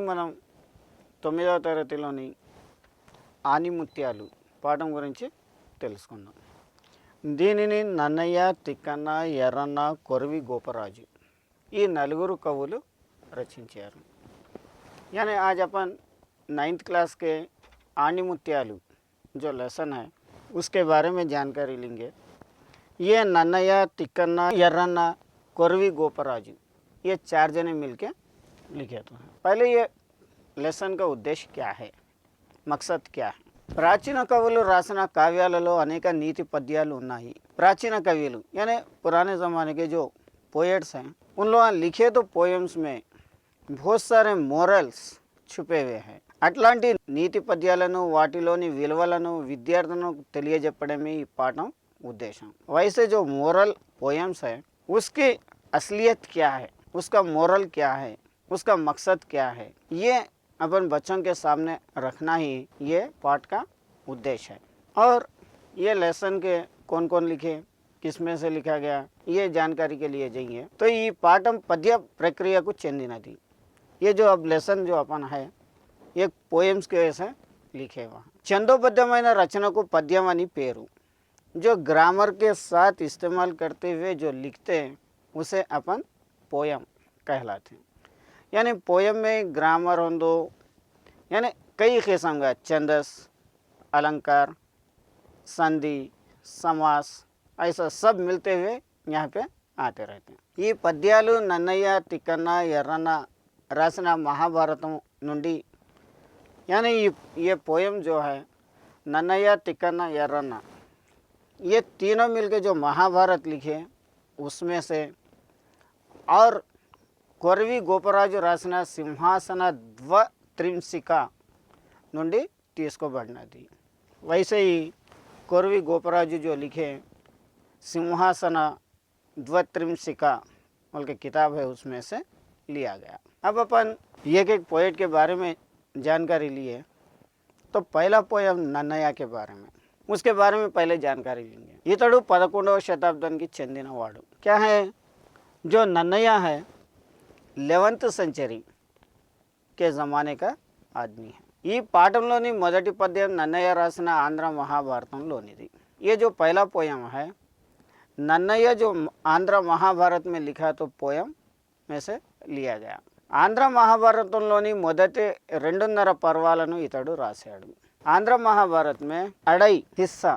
మనం 9వ తరగతిలోని ఆనిముత్యాలు పాఠం గురించి తెలుసుకుందాం. దీనిని నన్నయ్య, తిక్కన్న, ఎర్రన్న, కొరవి గోపరాజు ఈ నలుగురు కవులు रचिंचाరు. यानी आज अपन 9th क्लास के आनिमुत्यालु जो लेसन है उसके बारे में जानकारी लेंगे. ये नन्नయ్య, तिक्कन्न, ఎర్రన్న, కొరవి గోపరాజు ये 4 जने मिलके लिखे तो हैं. पहले ये लेसन का उद्देश्य क्या है, मकसद क्या है. ప్రాచీన కవులు రాసిన కావ్యాలలో అనేక నీతి పద్యాలు ఉన్నాయి. प्राचीन कविలు यानी पुराने ज़माने के जो पोएट्स हैं उन लोग लिखे तो पोएम्स में बहुत सारे मोरल्स छुपे हुए हैं. అట్లాంటి నీతి పద్యాలను వాటిలోని విలువలను విద్యార్థులకు తెలియజెప్పడమే ఈ పాఠం उद्देश्य. वैसे जो मोरल पोएम्स है उसकी असलियत क्या है, उसका मोरल क्या है, उसका मकसद क्या है, ये अपन बच्चों के सामने रखना ही ये पाठ का उद्देश्य है. और ये लेसन के कौन कौन लिखे, किसमें से लिखा गया, ये जानकारी के लिए जाइए. तो ये पाठम पद्य प्रक्रिया को చెందినది. ये जो अब लेसन जो अपन है ये पोएम्स के ऐसे लिखे हुआ. छंदोबद्धమైన రచనకు పద్యం అని పేరు. जो ग्रामर के साथ इस्तेमाल करते हुए जो लिखते हैं उसे अपन पोयम कहलाते हैं. यानी पोयम में ग्रामर हो दो यानी कई किस्म का छंदस, अलंकार, संधि, समास ऐसा सब मिलते हुए यहाँ पे आते रहते हैं. ये पद्यालु नन्नయ్య, తిక్కన్న, ఎర్రన్న रासना महाभारतम నుండి यानी ये पोयम जो है नन्नయ్య, తిక్కన్న, ఎర్రన్న ये तीनों मिलके जो महाभारत लिखे उसमें से, और కొరవి గోపరాజు రాసిన సింహాసన ద్వత్రింశిక నుండి తీసుకోబడినది. वैसे ही కొరవి గోపరాజు जो लिखे सिंहासन द्वत्रिंशिका बोल के किताब है उसमें से लिया गया. अब अपन एक एक पोएट के बारे में जानकारी लिए. तो पहला पोयम నన్నయ్య के बारे में, उसके बारे में पहले जानकारी लेंगे. इतड़ू 11వ శతాబ్దానికి చెందినవాడు. क्या है, जो నన్నయ్య है 11th सेंचुरी के ज़माने का आदमी है. ఈ పాఠంలోని మొదటి పద్యం నన్నయ్య రాసిన ఆంధ్ర మహాభారతంలోనిది. ये जो पहला पोयम है नन्नయ్య जो आंध्र महाभारत में लिखा तो पोयम में से लिया गया. ఆంధ్ర మహాభారతంలోని మొదటి 2.5 पर्वाలను ఇతడు రాశాడు. आंध्र महाभारत में 2.5 हिस्सा,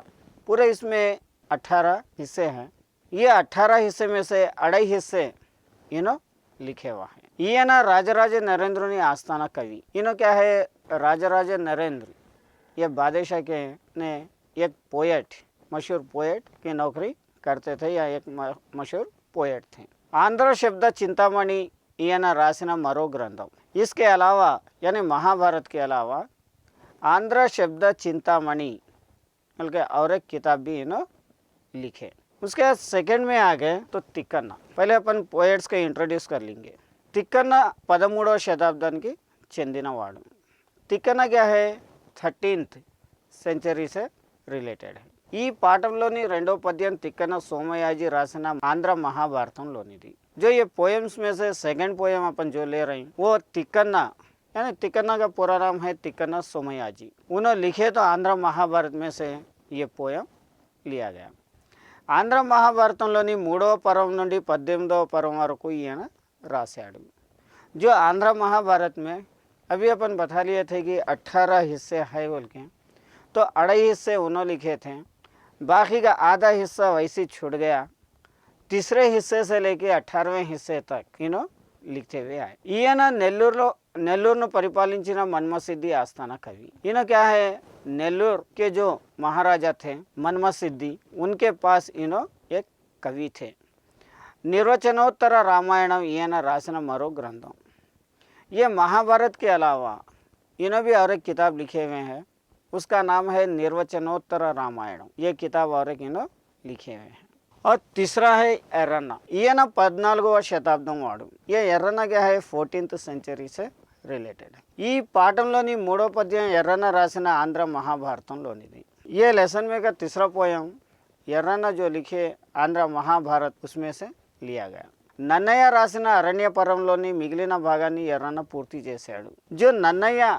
पूरे इसमें 18 हिस्से हैं. ये 18 हिस्से में से 2.5 हिस्से इनो लिखे हुआ है. ఈయన రాజరాజ नरेंद्रని आस्थाना कवि. इनो क्या है, राजराज नरेंद्र ये बादशाह के ने एक पोएट, मशहूर पोएट की नौकरी करते थे या एक मशहूर पोएट थे. आंध्र शब्द चिंतामणि ఈయన రాసిన మరో గ్రంథం. इसके अलावा यानी महाभारत के अलावा आंध्र शब्द चिंतामणि बल्कि और एक किताब भी इन्हों लिखे. उसके बाद सेकंड में आ गए तो తిక్కన్న. पहले अपन पोएट्स के इंट्रोड्यूस कर लेंगे. తిక్కన్న 13వ శతాబ్దానికి చెందినవాడు. తిక్కన్న क्या है 13th सेंचुरी से रिलेटेड है. ఈ పాఠంలోని రెండో పద్యం తిక్కన్న సోమయాజి రాసిన ఆంధ్ర మహాభారతంలోనిది. जो ये पोएम्स में से सेकंड पोएम अपन जो ले रहे हैं वो तिक्कन्ना, यानी तिक्कन्ना का पूरा नाम है तिक्कन्न सोमयाजी. उन्होंने लिखे तो आंध्र महाभारत में से ये पोएम लिया गया. ఆంధ్ర మహాభారతంలోని 3వ पर्व నుండి 18వ पर्व వరకు ఈయన రాశాడు. जो आंध्र महाभारत में अभी अपन बता लिए थे कि 18 हिस्से है बोल के, तो 2.5 हिस्से उन्होंने लिखे थे, बाकी का आधा हिस्सा वैसे छूट गया. तीसरे हिस्से से लेके 18वें हिस्से तक इनो लिखते हुए आए. ఈయన నెల్లూరును పరిపాలించిన మన్మసిద్ధి ఆస్థాన కవి. इनो क्या है, नेल्लूर के जो महाराजा थे मनमसिद्धि उनके पास इनो एक कवि थे. निर्वचनोत्तर रामायणम ఈయన రాసిన మరో గ్రంథం. ये महाभारत के अलावा इन्हों भी और एक किताब लिखे हुए हैं, उसका नाम है निर्वचनोत्तर रामायण. ये किताब और एक इन्हों लिखे हुए हैं. और तीसरा है ఎర్రన్న. ఈయన 14వ శతాబ్దం వాడు. ये ఎర్రన్న क्या है 14th सेंचुरी से रिलेटेड है. ఈ పాఠంలోని మూడో పద్యం ఎర్రన్న రాసిన ఆంధ్ర మహాభారతంలోనిది. ये लेसन में का तीसरा पोयम ఎర్రన్న जो लिखे आंध्र महाभारत उसमें से लिया गया. నన్నయ్య రాసిన అరణ్య పర్వంలోని మిగిలిన భాగాన్ని ఎర్రన్న పూర్తి చేశాడు. जो नन्नैया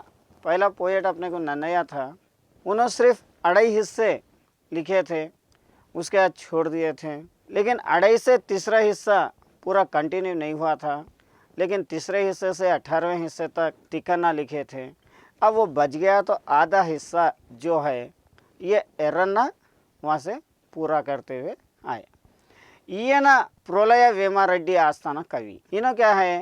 पहला पोएट अपने को नन्नैया था, उन्होंने सिर्फ 2.5 हिस्से लिखे थे, उसके बाद छोड़ दिए थे। लेकिन 2.5 से तीसरा हिस्सा पूरा कंटिन्यू नहीं हुआ था, लेकिन तीसरे हिस्से से 18वें हिस्से तक तिकन्ना लिखे थे। अब वो बच गया तो आधा हिस्सा जो है ये एर्रन्ना वहाँ से पूरा करते हुए आए। ఈయన ప్రోలయ వేమారెడ్డి ఆస్థాన कवि। इन्हों क्या है,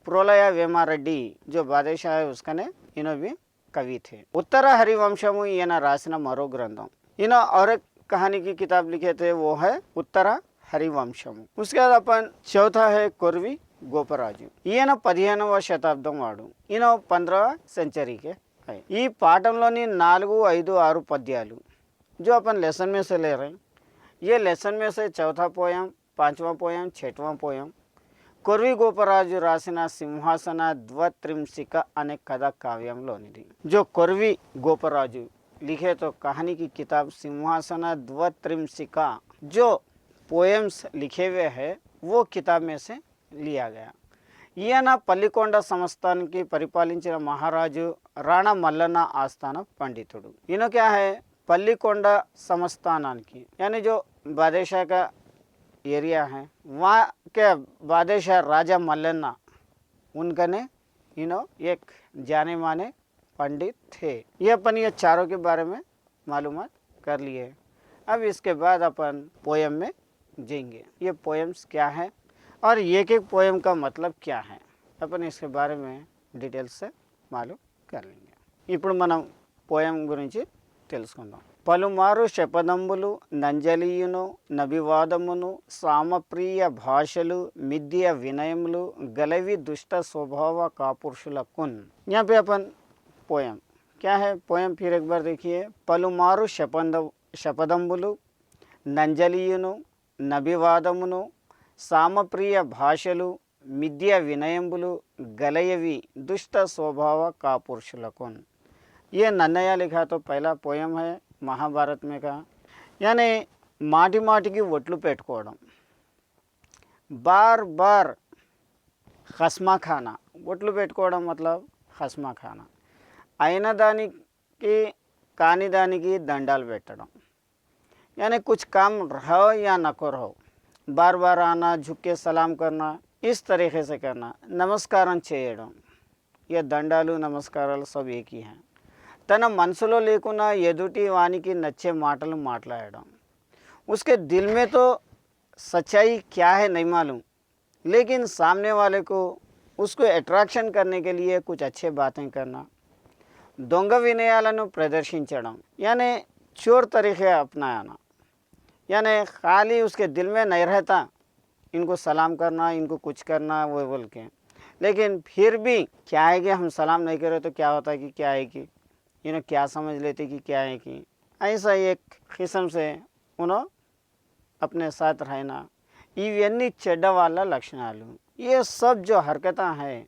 प्रोलय वेमारेड्डी जो बादशाह है उसका ने इन्हों भी कवि थे। उत्तर हरिवंशमु ఈయన రాసిన మరో గ్రంథం। इन्हों और एक कहानी की किताब लिखे थे, वो है उत्तर हरिवंशमु। उसके बाद अपन चौथा है कोरवी గోపరాజు। ఈయన 15వ శతాబ్దం వాడు, ఈయన 15వ सेंचुरी के है। ఈ పాఠంలోని 4, 5, 6 పద్యాలు जो अपन लेसन में से ले रहे हैं, ये लेसन में से चौथा पोयम, 5वां पोयम, 6वां पोयम कोरवी గోపరాజు రాసిన సింహాసన ద్వత్రింశిక అనే కథా కావ్యంలోనిది। जो कोरवी గోపరాజు लिखे तो कहानी की किताब सिंहासन द्वत्रिंशिका जो पोएम्स लिखे हुए हैं वो किताब में से लिया गया। ఈయన పల్లికొండ సంస్థానానికి పరిపాలించిన మహారాజు రాణా మల్లన్న ఆస్థాన పండితుడు। इन्हों क्या है, पल्लीकोंडा संस्थान की यानी जो बादशाह का एरिया है वहाँ के बादशाह राजा मल्लन्ना उनका ने एक जाने माने पंडित थे। ये अपन ये चारों के बारे में मालूमात कर लिए। अब इसके बाद अपन पोयम में जाएंगे। ये पोएम्स क्या है और एक एक पोएम का मतलब क्या है अपन इसके बारे में डिटेल से मालूम कर लेंगे। ఇప్పుడు మనం పోయం గురించి తెలుసుకుందాం। పలుమారు శపథంబులు నంజలియును నభివాదమును సామప్రియ భాషలు మిథ్య వినయములు గలవి దుష్ట స్వభావ కాపురుషులకున్। यहाँ पे अपन पोयम क्या है, पोयम फिर एक बार देखिए। పలుమారు శపథంబులు నంజలియును నభివాదమును సామప్రియ భాషలు మిథ్య వినయంబులు గలయవి దుష్ట స్వభావ కాపురుషులకున్। ये नन्नैया लिखा तो पहला पोयम है महाभारत में का। यानी माटी माटी की वोटलू पेटकोवడం, बार बार खस्मा खाना। वोटलू पेटकोवడం मतलब खस्मा खाना। అయిన దానికి కాని దానికి దండాలు పెట్టడం, यानी कुछ काम रहो या नको रहो, बार बार आना, झुक के सलाम करना, इस तरीके से करना। నమస్కారం చేయడం, ये దండాలు నమస్కారాలు सब एक ही हैं। తన మనసులో లేకున్నా ఎదుటి వానికి నచ్చే మాటలు మాట్లాడడం। उसके दिल में तो सच्चाई क्या है नहीं मालूम, लेकिन सामने वाले को उसको अट्रैक्शन करने के लिए कुछ अच्छे बातें करना। దొంగ వినయాలను ప్రదర్శించడం, यानी चोर तरीके अपनाना। यानी खाली उसके दिल में नहीं रहता इनको सलाम करना, इनको कुछ करना वो बोल के, लेकिन फिर भी क्या है कि हम सलाम नहीं करें तो क्या होता है कि क्या है कि इन्हें क्या समझ लेते कि क्या है कि ऐसा एक किस्म से उन्होंने अपने साथ रहना। इवన్నీ చెడ్డ వాళ్ళ లక్షణాలు। ये सब जो हरकतें हैं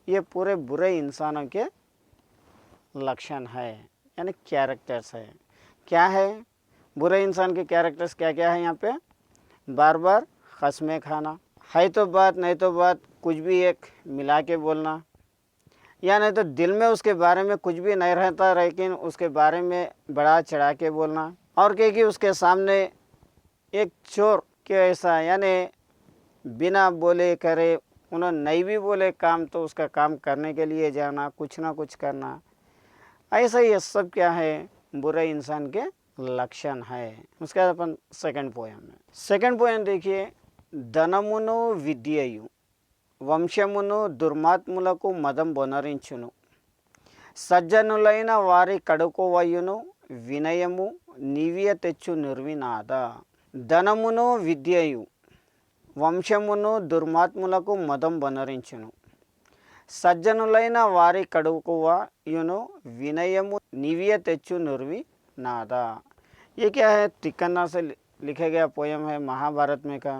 ये पूरे बुरे इंसानों के लक्षण है, यानी कैरेक्टर्स है। क्या है बुरे इंसान के कैरेक्टर्स, क्या क्या है यहाँ पे? बार बार खस्मे खाना, है तो बात नहीं तो बात, कुछ भी एक मिला के बोलना, या नहीं तो दिल में उसके बारे में कुछ भी नहीं रहता लेकिन उसके बारे में बड़ा चढ़ा के बोलना। और क्या कि उसके सामने एक चोर के ऐसा, यानी बिना बोले करे, उन्होंने नहीं भी बोले काम तो उसका काम करने के लिए जाना, कुछ ना कुछ करना। ऐसा ये सब क्या है, बुरे इंसान के लक्षण है। उसके बाद अपन सेकंड पोयम में, सेकंड पोयम देखिए। ధనమును విద్యయు వంశమును దుర్మాత్ములకు మదం బొనరించును, సజ్జనులైన వారి కడుకోవయును వినయము నివియ తెచ్చు నిర్వినాద। ధనమును విద్యయు వంశమును దుర్మాత్ములకు మదం బొనరించును, సజ్జనులైన వారి కడుకోవయును వినయము నివియ తెచ్చు నిర్వినాద। ये क्या है, तिकन्ना से लिखा गया पोयम है महाभारत में का।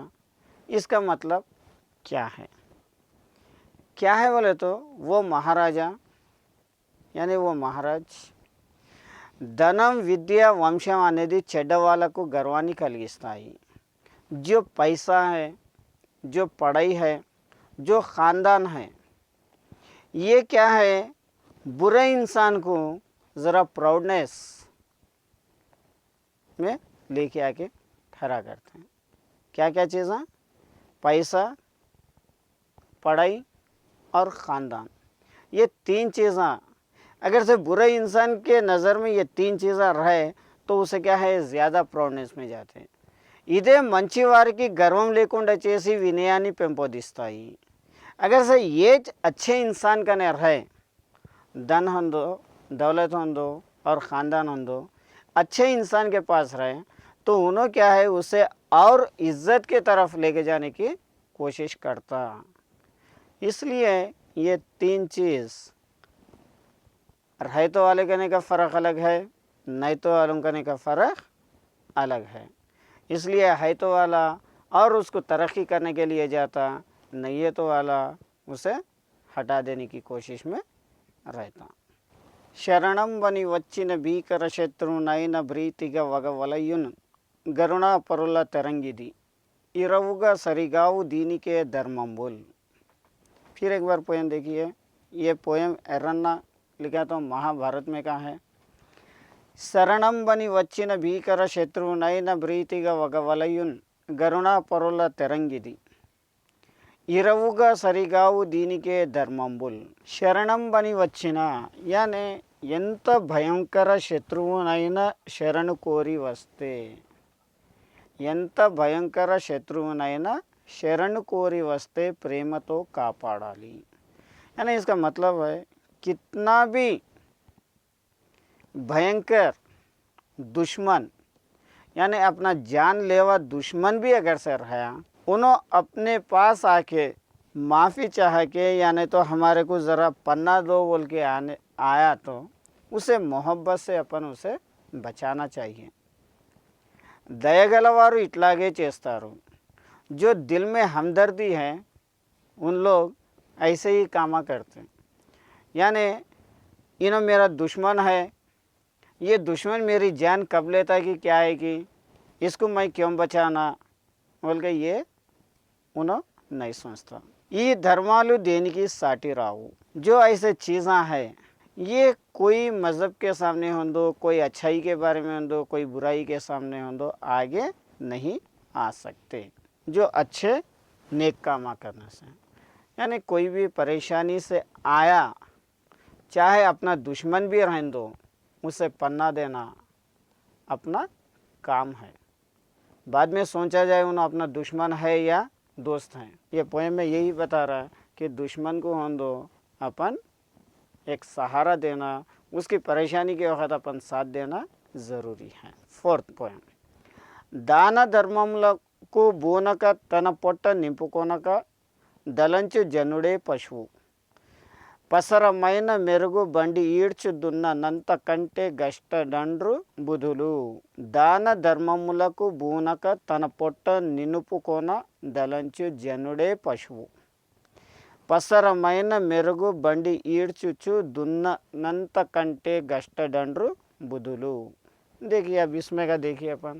इसका मतलब क्या है? क्या है बोले तो वो महाराजा यानी वो महाराज ధనం విద్య వంశం అనేది చెడ్డ వాళ్ళకు గర్వాన్ని కలిగిస్తాయి। जो पैसा है, जो पढ़ाई है, जो ख़ानदान है, ये क्या है, बुरे इंसान को ज़रा प्राउडनेस में लेके आके खड़ा करते हैं। क्या क्या चीज़ें? पैसा, पढ़ाई और ख़ानदान। ये तीन चीज़ें अगर से बुरे इंसान के नज़र में ये तीन चीज़ें रहे तो उसे क्या है, ज़्यादा प्राउडनेस में जाते हैं। ఇదే మంచి వారికి గర్వం లేకుండా చేసి వినయాన్ని పెంపొందిస్తాయి। अगर से ये अच्छे इंसान का ने रहे, धन हो दो, दौलत हो दो और ख़ानदान हो दो, अच्छे इंसान के पास रहे तो उन्होंने क्या है, उसे और इज़्ज़त के तरफ लेके जाने की कोशिश करता। इसलिए ये तीन चीज़ रहे तो वाले करने का फ़र्क अलग है, नहीं तो वालों करने का फ़र्क अलग है। इसलिए है तो वाला और उसको तरक्की करने के लिए जाता, नहीं है तो वाला उसे हटा देने की कोशिश में रहता। శరణం వని వచ్చిన భీకర శత్రువునైన భ్రీతిగా వగవలయున్ గరుణ పరుల తెరంగిది ఇరవుగా సరిగావు దీనికే ధర్మంబుల్। फिर एक बार पोएम देखिए। ये पोएम एरन्ना लिखा तो महाभारत में कहा है। శరణం వని వచ్చిన భీకర శత్రువునైన భ్రీతిగా వగవలయున్ గరుణ పరుల తెరంగిది ఇరవుగా సరిగావు దీనికే ధర్మంబుల్। శరణం బని వచ్చిన यानी ఎంత భయంకర శత్రువునైనా శరణు కోరి వస్తే, ఎంత భయంకర శత్రువునైనా శరణు కోరి వస్తే ప్రేమతో కాపాడాలి। यानी इसका मतलब है कितना भी भयंकर दुश्मन यानी अपना जानलेवा दुश्मन भी अगर से रहा, उन्होंने अपने पास आके माफ़ी चाह के यानी तो हमारे को ज़रा पन्ना दो बोल के आया तो उसे मोहब्बत से अपन उसे बचाना चाहिए। దయగలవారు ఇట్లాగే చేస్తారు। जो दिल में हमदर्दी है उन लोग ऐसे ही कामा करते हैं। यानी इन्हों मेरा दुश्मन है, ये दुश्मन मेरी जान कब लेता कि क्या है कि इसको मैं क्यों बचाना बोल के ये उन्होंने नहीं सोचता। ये धर्मालु देने की साटी राहु। जो ऐसे चीज़ें हैं ये कोई मज़हब के सामने हो दो, कोई अच्छाई के बारे में हो दो, कोई बुराई के सामने हो दो, आगे नहीं आ सकते। जो अच्छे नेक कामा करने से, यानी कोई भी परेशानी से आया, चाहे अपना दुश्मन भी रहने दो, उसे पन्ना देना अपना काम है। बाद में सोचा जाए उन्हें अपना दुश्मन है या दोस्त है। ये पोएम में यही बता रहा है कि दुश्मन को होने दो, अपन एक सहारा देना, उसकी परेशानी के वक्त अपन साथ देना ज़रूरी है। Fourth poem. दान ధర్మములకు బూనక తన పొట్ట నింపుకొనక దలంచు జనుడే పశువు పసరమైన మెరుగు బండి ఈడ్చుదున్ననంత కంటే గష్టడండ్రు బుధులు। దాన ధర్మములకు బూనక తన పొట్ట నినుపుకొన దలంచు జనుడే పశువు పసరమైన మెరుగు బండి ఈడ్చుచు దున్ననంత కంటే గష్టడండ్రు బుధులు। देखिए अब इसमें का देखिए अपन,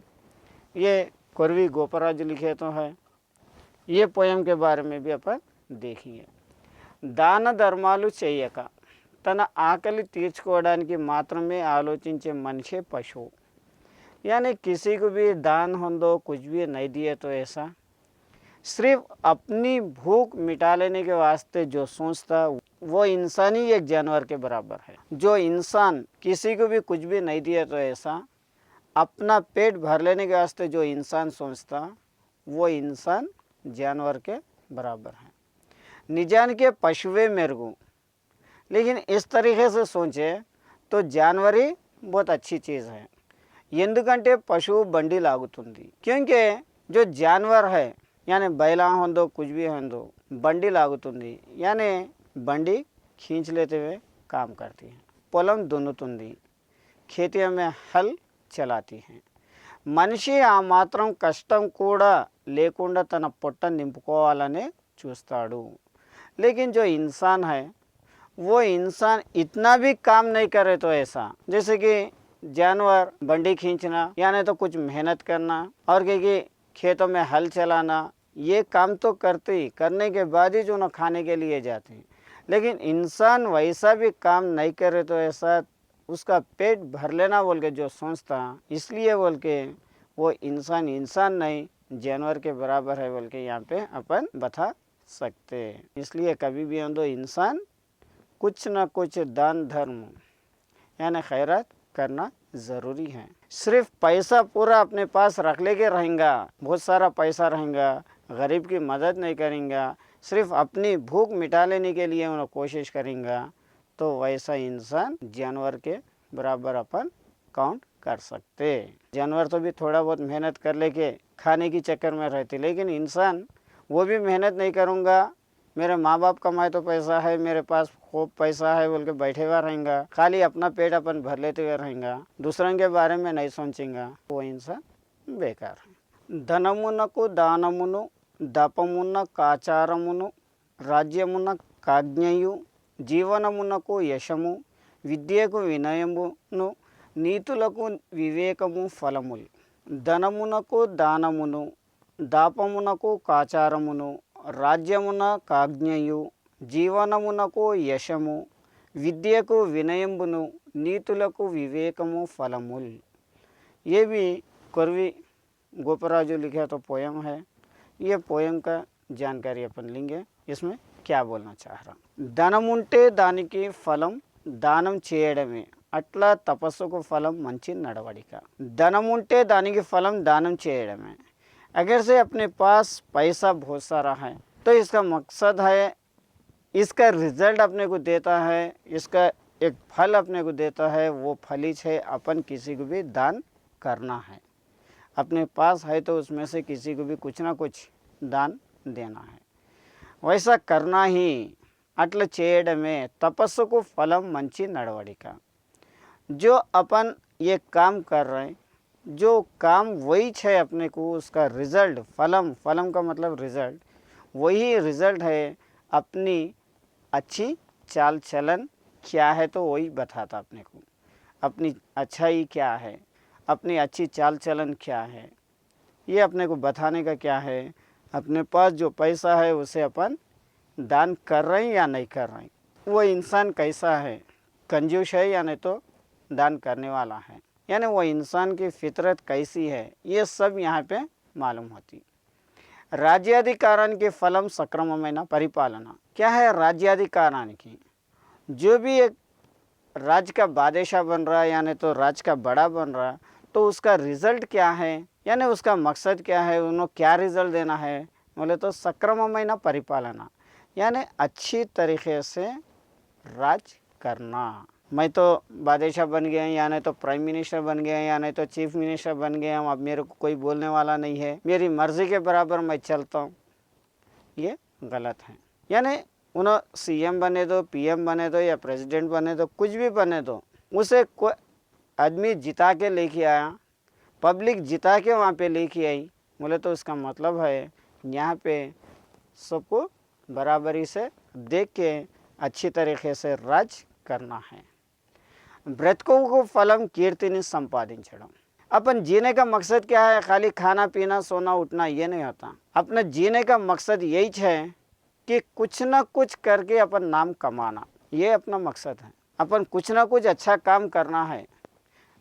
ये कोरवी गोपराज लिखे तो है। ये पोएम के बारे में भी अपन देखिए। దాన ధర్మాలు చేయక తన ఆకలి తీర్చుకోవడానికి మాత్రమే ఆలోచించే మనిషే పశువు। यानी किसी को भी दान हो दो, कुछ भी नहीं दिए तो ऐसा सिर्फ अपनी भूख मिटा लेने के वास्ते जो सोचता वो इंसान ही एक जानवर के बराबर है। जो इंसान किसी को भी कुछ भी नहीं दिया तो ऐसा अपना पेट भर लेने के वास्ते जो इंसान सोचता वो इंसान जानवर के बराबर है। निजान के पशुवे मेरगू, लेकिन इस तरीके से सोचे तो जानवर ही बहुत अच्छी चीज़ है। ఎందుకంటే పశువు బండి లాగుతుంది। क्योंकि जो जानवर है यानी बैला हो दो, कुछ भी हो दो, बंडी लाగుతుంది, यानी बंडी खींच लेते हुए काम करती है। పొలం దున్నుతుంది, खेती में हल चलाती है। మనిషి ఆ మాత్రం కష్టం కూడా లేకుండా తన పొట్ట నింపుకోవాలనే చూస్తాడు। लेकिन जो इंसान है वो इंसान इतना भी काम नहीं करे तो ऐसा, जैसे कि जानवर बंडी खींचना यानी तो कुछ मेहनत करना और कि खेतों में हल चलाना ये काम तो करते ही, करने के बाद ही जो ना खाने के लिए जाते हैं। लेकिन इंसान वैसा भी काम नहीं करे तो ऐसा उसका पेट भर लेना बोल के जो सोचता, इसलिए बोल के वो इंसान इंसान नहीं जानवर के बराबर है बोल के यहाँ पे अपन बता सकते। इसलिए कभी भी हम दो इंसान कुछ ना कुछ दान धर्म यानी खैरात करना ज़रूरी है। सिर्फ पैसा पूरा अपने पास रख लेके रहेगा, बहुत सारा पैसा रहेगा, गरीब की मदद नहीं करेंगे, सिर्फ अपनी भूख मिटा लेने के लिए उन्हें कोशिश करेंगे, तो वैसा इंसान जानवर के बराबर अपन काउंट कर सकते। जानवर तो भी थोड़ा बहुत मेहनत कर लेके खाने की चक्कर में रहते, लेकिन इंसान वो भी मेहनत नहीं करूँगा, मेरे माँ बाप कमाए तो पैसा है, मेरे पास खूब पैसा है बोल के बैठे हुआ रहेंगे, खाली अपना पेट अपन भर लेते हुए रहेंगे, दूसरों के बारे में नहीं सोचेंगे, वो इंसान बेकार है। धनमुनకు दानमुनु दपमुన్న కాచారమును రాజ్యమున కాజ్ఞయు జీవనమునకు యశము విద్యకు వినయమును నీతులకు వివేకము ఫలములు. ధనమునకు దానమును దాపమునకు కాచారమును రాజ్యమున కాజ్ఞయు జీవనమునకు యశము విద్యకు వినయంబును నీతులకు వివేకము ఫలముల్. ये भी कुर्वी गोपराजू लिखा तो पोयम है। ये पोयम का जानकारी अपन लेंगे, इसमें क्या बोलना चाह रहा हूँ। धनमुंटे दानिकी फलम दानम చేయడమే అట్లా తపస్సుకు ఫలం మంచి నడవడిక. धनमुंटे दानिकी फलम दानम చేయడమే. अगर से अपने पास पैसा बहुत सारा है तो इसका मकसद है, इसका रिजल्ट अपने को देता है, इसका एक फल अपने को देता है, वो फलिच है अपन किसी को भी दान करना है। अपने पास है तो उसमें से किसी को भी कुछ ना कुछ दान देना है, वैसा करना ही अट्ल చేయడమే तपस्सुకు फलम మంచి నడవడిక. जो अपन ये काम कर रहे हैं, जो काम वही है अपने को उसका रिजल्ट फलम, फलम का मतलब रिजल्ट, वही रिजल्ट है अपनी अच्छी चाल चलन क्या है तो वही बताता अपने को, अपनी अच्छाई क्या है, अपनी अच्छी चाल चलन क्या है, ये अपने को बताने का क्या है। अपने पास जो पैसा है उसे अपन दान कर रहे हैं या नहीं कर रहे हैं, वो इंसान कैसा है, कंजूस है या नहीं तो दान करने वाला है, यानी वो इंसान की फितरत कैसी है, ये सब यहाँ पे मालूम होती। राज्याधिकारान के फलम सक्रामమైన परिपालना. क्या है राज्याधिकारान की? जो भी एक राज्य का बादशाह बन रहा है यानी तो राज्य का बड़ा बन रहा है, तो उसका रिजल्ट क्या है, यानी उसका मकसद क्या है, उन्होंने क्या रिजल्ट देना है, बोले तो सक्रामమైన परिपालना, यानी अच्छी तरीके से राज करना। मैं तो बादशाह बन गया या नहीं तो प्राइम मिनिस्टर बन गया या नहीं तो चीफ मिनिस्टर बन गया, अब मेरे को कोई बोलने वाला नहीं है, मेरी मर्ज़ी के बराबर मैं चलता हूँ, ये गलत है। यानी उन्हें सीएम बने दो, पीएम बने दो या प्रेसिडेंट बने दो, कुछ भी बने दो, उसे कोई आदमी जिता के लेके आया, पब्लिक जिता के वहाँ पे लेके आई, बोले तो उसका मतलब है यहाँ पे सबको बराबरी से देख के अच्छी तरीके से राज करना है। ब्रतकों फलम कीर्तिनि संपादिंचడం. अपन जीने का मकसद क्या है, खाली खाना पीना सोना उठना ये नहीं होता। अपने जीने का मकसद यही है कि कुछ ना कुछ करके अपन नाम कमाना, ये अपना मकसद है। अपन कुछ ना कुछ अच्छा काम करना है,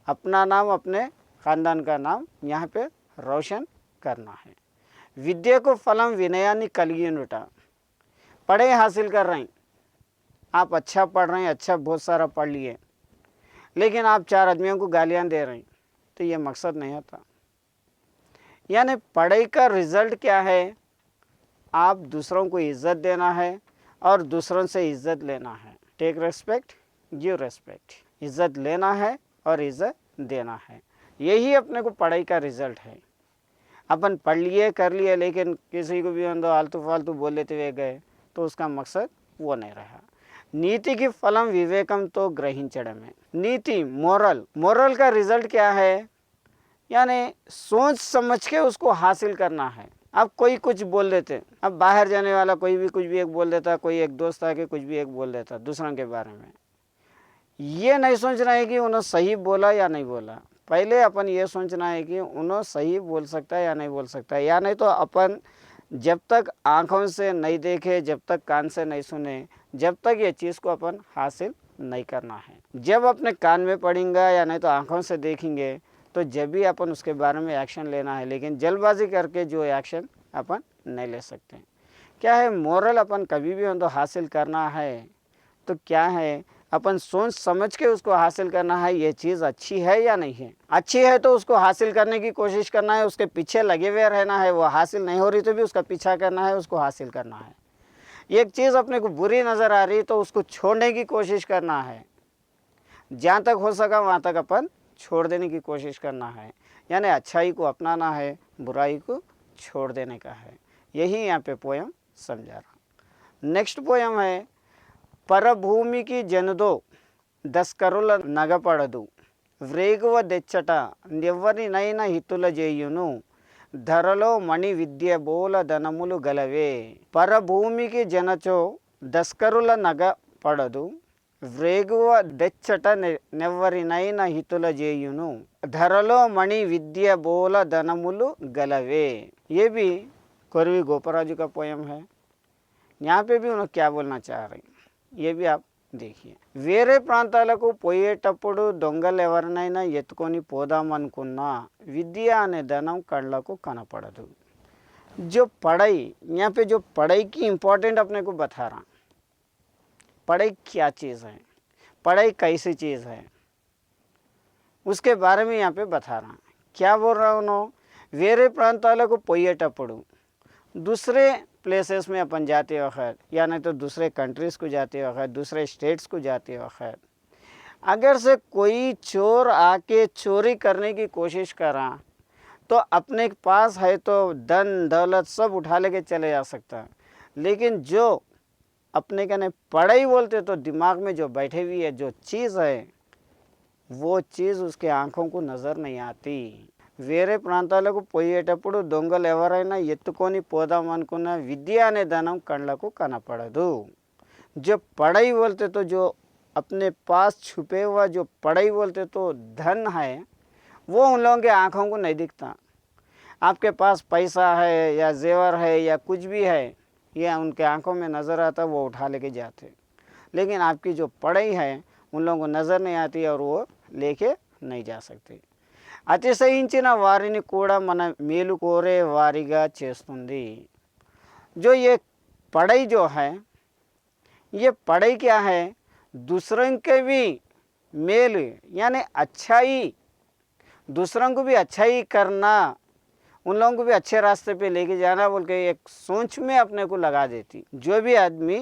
अपना नाम अपने ख़ानदान का नाम यहाँ पे रोशन करना है। विद्या को फलम विनयानि कलियुनुटा. पढ़े हासिल कर रहे हैं, आप अच्छा पढ़ रहे हैं, अच्छा बहुत सारा पढ़ लिए, लेकिन आप चार आदमियों को गालियाँ दे रहे हैं, तो ये मकसद नहीं होता। यानी पढ़ाई का रिज़ल्ट क्या है, आप दूसरों को इज़्ज़त देना है और दूसरों से इज़्ज़त लेना है। टेक रेस्पेक्ट गिव रेस्पेक्ट, इज़्ज़त लेना है और इज़्ज़त देना है, यही अपने को पढ़ाई का रिज़ल्ट है। अपन पढ़ लिए कर लिए लेकिन किसी को भी अंदर आलतू फालतू बोल लेते हुए गए तो उसका मकसद वो नहीं रहा। नीति की फलम विवेकम तो ग्रहिंचड़मे. नीति मोरल, मोरल का रिजल्ट क्या है, यानी सोच समझ के उसको हासिल करना है। अब कोई कुछ बोल देते, अब बाहर जाने वाला कोई भी कुछ भी एक बोल देता, कोई एक दोस्त आके कुछ भी एक बोल देता दूसरों के बारे में, ये नहीं सोचना है कि उन्होंने सही बोला या नहीं बोला, पहले अपन ये सोचना है कि उन्होंने सही बोल सकता है या नहीं बोल सकता है, या नहीं तो अपन जब तक आँखों से नहीं देखे, जब तक कान से नहीं सुने, जब तक ये चीज़ को अपन हासिल नहीं करना है। जब अपने कान में पड़ेंगे या नहीं तो आँखों से देखेंगे तो जब भी अपन उसके बारे में एक्शन लेना है, लेकिन जल्दबाजी करके जो एक्शन अपन नहीं ले सकते। क्या है, मोरल अपन कभी भी हो तो हासिल करना है तो क्या है, अपन सोच समझ के उसको हासिल करना है। ये चीज़ अच्छी है या नहीं है, अच्छी है तो उसको हासिल करने की कोशिश करना है, उसके पीछे लगे हुए रहना है। वो हासिल नहीं हो रही तो भी उसका पीछा करना है, उसको हासिल करना है। एक चीज़ अपने को बुरी नज़र आ रही तो उसको छोड़ने की कोशिश करना है। जहाँ तक हो सका वहाँ तक अपन छोड़ देने की कोशिश करना है, यानी अच्छाई को अपनाना है, बुराई को छोड़ देने का है। यही यहाँ पे पोयम समझा रहा। नेक्स्ट पोयम है, పరభూమికి జనుదో దస్కరుల నగపడదు వ్రేగువ దెచ్చట నెవ్వరినైన హితుల చేయును ధరలో మణి విద్య బోల ధనములు గలవే. పరభూమికి జనచో దస్కరుల నగ పడదు వ్రేగువ దెచ్చట నెవ్వరినైన హితుల చేయును ధరలో మణి విద్య బోల ధనములు గలవే. ये भी कोरवी गोपराजू का पोयम है। यहाँ पे भी उन्होंने क्या बोलना चाह रही, ये भी आप देखिए. వేరే ప్రాంతాలకు పోయేటప్పుడు దొంగలు ఎవరినైనా ఎత్తుకొని పోదామనుకున్నా విద్య అనే ధనం కళ్ళకు కనపడదు. जो पढ़ाई, यहाँ पे जो पढ़ाई की इम्पोर्टेंट अपने को बता रहा, पढ़ाई क्या चीज़ है, पढ़ाई कैसी चीज़ है, उसके बारे में यहाँ पे बता रहा. क्या बोल रहा हूँ, వేరే ప్రాంతాలకు పోయేటప్పుడు दूसरे प्लेसेस में अपन जाते वक्त या नहीं तो दूसरे कंट्रीज़ को जाते वक्त, दूसरे स्टेट्स को जाते वक्त अगर से कोई चोर आके चोरी करने की कोशिश करा तो अपने पास है तो धन दौलत सब उठा लेके चले जा सकता. लेकिन जो अपने कहने पढ़ाई बोलते तो दिमाग में जो बैठे हुई है जो चीज़ है वो चीज़ उसके आँखों को नज़र नहीं आती. వేరే ప్రాంతాలకు పోయేటప్పుడు దొంగలు ఎవరైనా ఎత్తుకొని పోదామనుకున్న విద్య అనే ధనం కళ్ళకు కనపడదు. जो पढ़ाई बोलते तो जो अपने पास छुपे हुआ जो पढ़ाई बोलते तो धन है वो उन लोगों के आँखों को नहीं दिखता. आपके पास पैसा है या जेवर है या कुछ भी है, यह उनके आँखों में नज़र आता, वो उठा लेके जाते. लेकिन आपकी जो पढ़ाई है उन लोगों को नज़र नहीं आती और वो लेके नहीं जा सकते. అతిశయించిన వారిని కూడా మన మేలు కోరే వారిగా చేస్తుంది. जो ये पढ़ाई जो है, ये पढ़ाई क्या है, दूसरों के भी मेल यानी अच्छाई, दूसरों को भी अच्छाई करना, उन लोगों को भी अच्छे रास्ते पे लेके जाना बोल के एक सोच में अपने को लगा देती. जो भी आदमी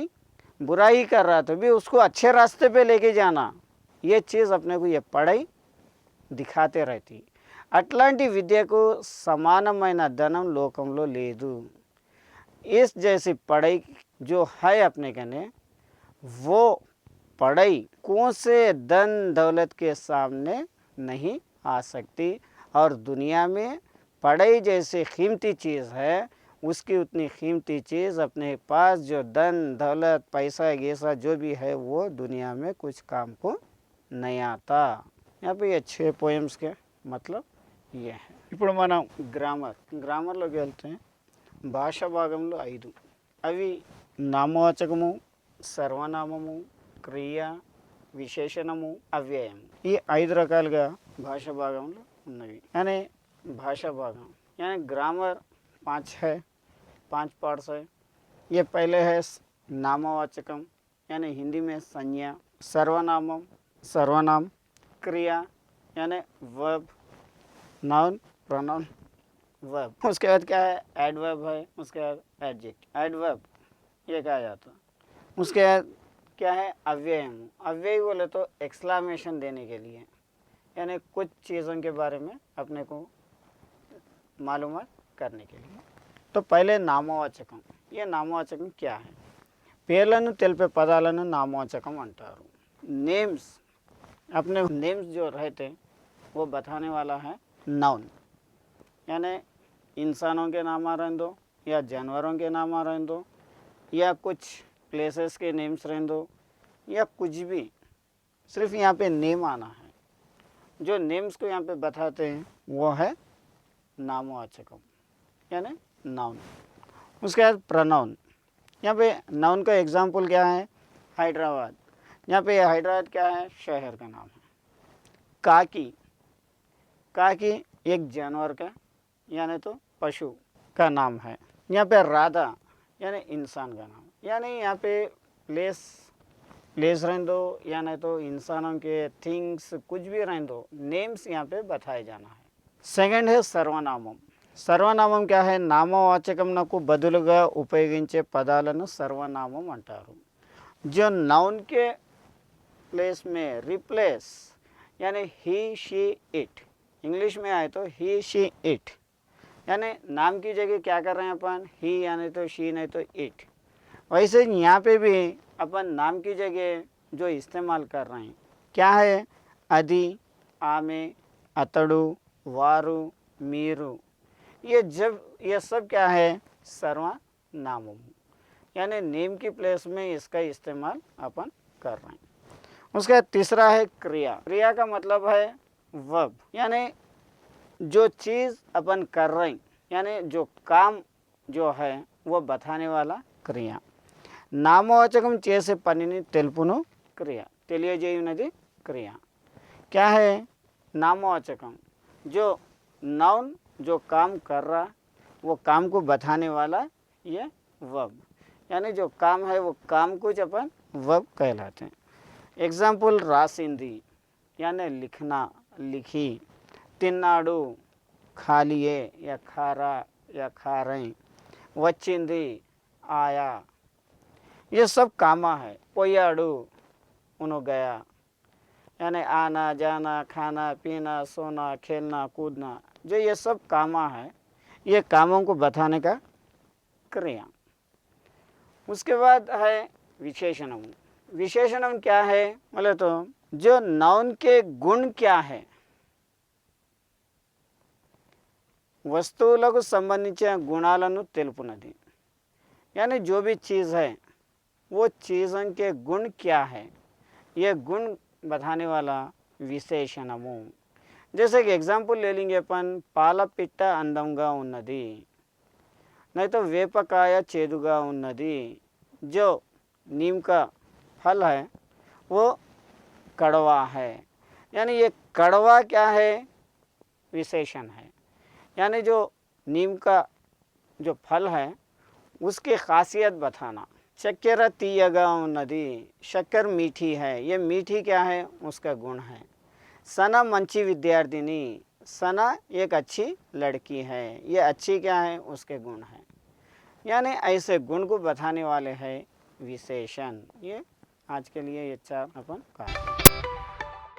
बुराई कर रहा तो भी उसको अच्छे रास्ते पे लेके जाना, ये चीज़ अपने को ये पढ़ाई दिखाते रहती. అట్లాంటి విద్యకు సమానమైన ధనం లోకంలో లేదు. इस जैसी पढ़ाई जो है अपने कहने, वो पढ़ाई कौन से धन दौलत के सामने नहीं आ सकती. और दुनिया में पढ़ाई जैसी कीमती चीज़ है, उसकी उतनी कीमती चीज़ अपने पास जो धन दौलत पैसा ऐसा जो भी है वो दुनिया में कुछ काम को नहीं आता. यहाँ पे ये 6 पोएम्स के मतलब ये है. ఇప్పుడు మనం గ్రామర్లోకి వెళ్తే భాషా భాగంలో 5 అవి నామవాచకము, సర్వనామము, క్రియ, విశేషణము, అవ్యయము. ఈ 5 రకాలుగా భాషా భాగంలో ఉన్నవి. यानी भाषा भागम यानी ग्रामर 5 है, 5 पार्ट्स है. ये पहले है नामवाचकम यानी हिंदी में संज्ञा, सर्वनामम सर्वनाम, क्रिया यानी वर्ब, नाउन प्रोनाउन वर्ब. उसके बाद क्या है, एडवर्ब है, उसके बाद एडजेक्ट. एडवर्ब ये कहा जाता. उसके बाद क्या है, अव्ययम. अव्यय बोले तो एक्सक्लामेशन देने के लिए, यानी कुछ चीज़ों के बारे में अपने को मालूमात करने के लिए. तो पहले नामवाचकम. ये नामवाचकम क्या है, పేర్లను తెలిపే పదాలను నామవాచకం అంటారు. नेम्स, अपने नेम्स जो रहते वो बताने वाला है नाउन. यानी इंसानों के नाम आ रहे दो या जानवरों के नाम आ रहे दो या कुछ प्लेसेस के नेम्स रहें दो या कुछ भी, सिर्फ यहाँ पे नेम आना है. जो नेम्स को यहाँ पे बताते हैं वो है नामवाचकम यानी नाउन. उसके बाद प्रोनाउन, यहाँ पे नाउन का एग्जाम्पल क्या है, हैदराबाद। यहाँ पे हैदराबाद क्या है, शहर का नाम है। काकी, काकी एक जानवर का यानी तो पशु का नाम है। यहाँ पे राधा यानी इंसान का नाम, यानी यहाँ पे प्लेस रहने दो या नहीं तो इंसानों के थिंग्स कुछ भी रहने दो, नेम्स यहाँ पे बताए जाना है। सेकंड है सर्वनामम। सर्वनामం क्या है, నామవాచకమునకు బదులుగా ఉపయోగించే పదాలను सर्वनामम అంటారు। जो नाउन के प्लेस में रिप्लेस यानी ही शी इट, इंग्लिश में आए तो ही शी इट, यानी नाम की जगह क्या कर रहे हैं अपन, ही यानी तो शी नहीं तो इट। वैसे यहाँ पे भी अपन नाम की जगह जो इस्तेमाल कर रहे हैं क्या है, अदि, आमे, अतड़ु, वारु, मीरु, ये सब क्या है, सर्वनामम, यानी नेम की प्लेस में इसका इस्तेमाल अपन कर रहे हैं। उसका तीसरा है क्रिया। क्रिया का मतलब है वर्ब, यानी जो चीज़ अपन कर रहे हैं, यानी जो काम जो है वो बताने वाला क्रिया। నామవాచకం చేసే పనిని తెలుపును క్రియ, తెలియజేయునది క్రియ। क्या है, नामवाचकम जो नाउन जो काम कर रहा वो काम को बताने वाला ये वर्ब, यानी जो काम है वो काम कुछ अपन वर्ब कहलाते हैं। एग्जाम्पल रासिंदी यानी लिखना, लिखी। तिन्नाडु खा लिए या खा रहा या खा रहे। वच्चिंदी आया, ये सब कामा है। पोयाडु उन्हों गया, यानी आना जाना, खाना पीना, सोना, खेलना, कूदना, जो ये सब कामा है, ये कामों को बताने का क्रिया। उसके बाद है विशेषणम। विशेषणम क्या है बोले तो जो नाउन के गुण क्या है, వస్తువులకు సంబంధించిన గుణాలను తెలుపునది, यानी जो भी चीज़ है वो चीज़ों के गुण क्या है, ये गुण बताने वाला విశేషణము। जैसे कि एग्जाम्पल ले लेंगे अपन, పాల పిట్ట అందంగా ఉన్నది, नहीं तो వేపకాయ చేదుగా ఉన్నది। जो नीम का फल है वो कड़वा है, यानी ये कड़वा क्या है, विशेषण है, यानी जो नीम का जो फल है उसकी खासियत बताना। चक्कर तीयगा नदी, शक्कर मीठी है, ये मीठी क्या है, उसका गुण है। सना मंची विद्यार्थिनी, सना एक अच्छी लड़की है, ये अच्छी क्या है, उसके गुण है। यानी ऐसे गुण को बताने वाले हैं विशेषण। ये आज के लिए ये चार अपन कहा।